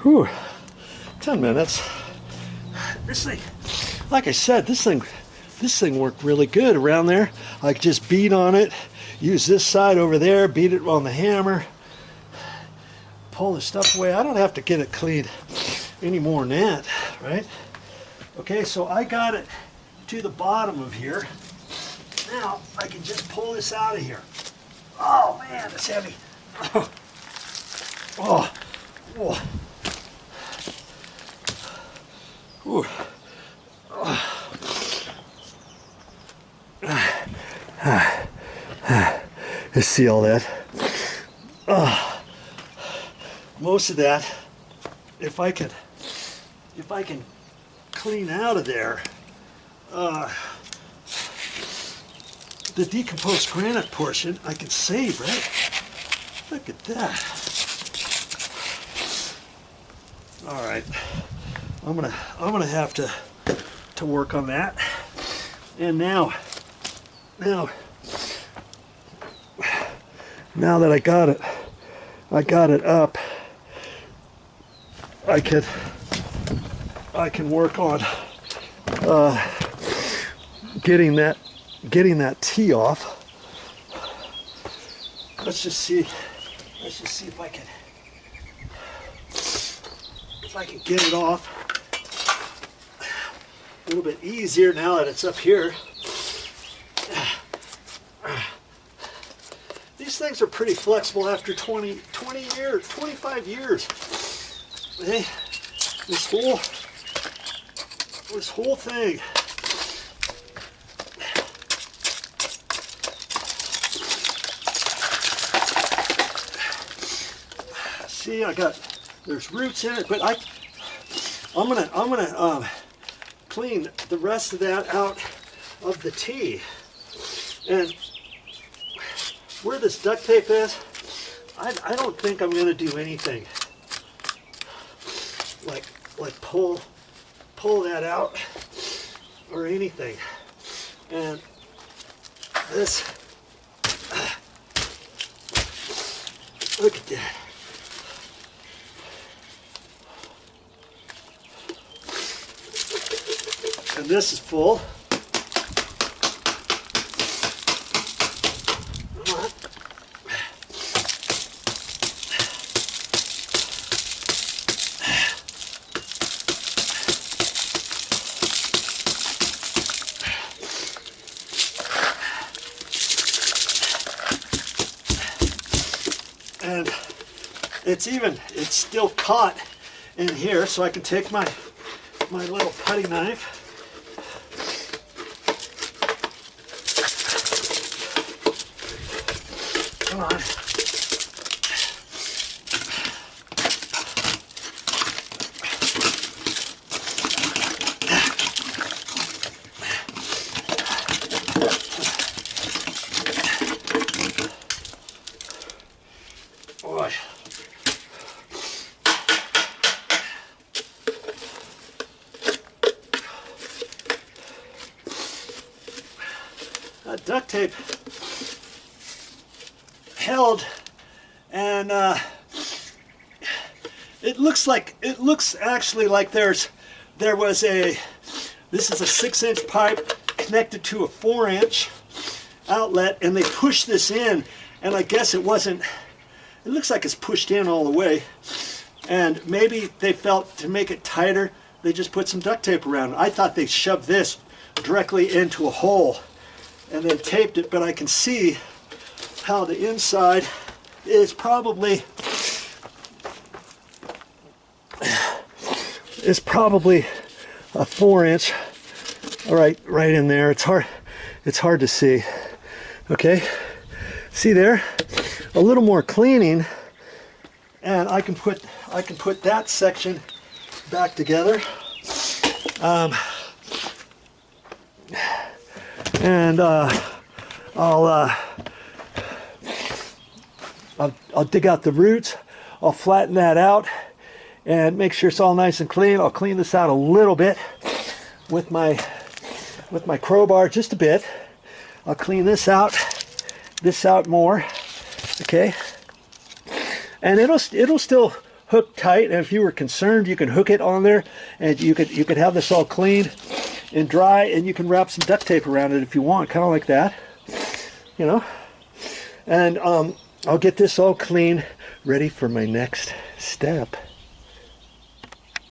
Whew, 10 minutes. This thing, like I said, this thing worked really good around there. I could just beat on it, use this side over there, beat it on the hammer, pull the stuff away. I don't have to get it cleaned any more than that, right? Okay, so I got it to the bottom of here. Now I can just pull this out of here. Oh man, it's heavy. Oh, oh. Ooh. You see all that? Most of that, if I can clean out of there, the decomposed granite portion I can save, right? Look at that. All right, I'm gonna have to work on that. And now that I got it up, I can work on getting that T off. Let's just see if I can get it off a little bit easier now that it's up here. These things are pretty flexible after 20 years, 25 years. Hey, this whole thing. See, there's roots in it, but I'm gonna clean the rest of that out of the T. And where this duct tape is, I don't think I'm gonna do anything like pull that out or anything. And this, look at that. And this is full. And it's still caught in here, so I can take my little putty knife. Come on. Boy. That duct tape held, and it looks actually like there was this is a 6-inch pipe connected to a 4-inch outlet, and they pushed this in, and I guess it looks like it's pushed in all the way, and maybe they felt to make it tighter they just put some duct tape around it. I thought they shoved this directly into a hole and then taped it, but I can see how the inside is probably a 4-inch. All right in there. It's hard to see. Okay, see there, a little more cleaning, and I can put that section back together. And I'll dig out the roots, I'll flatten that out and make sure it's all nice and clean. I'll clean this out a little bit with my crowbar, just a bit. I'll clean this out more, okay? And it'll still hooked tight. And if you were concerned, you can hook it on there, and you could have this all clean and dry, and you can wrap some duct tape around it if you want, kind of like that, you know. And I'll get this all clean, ready for my next step.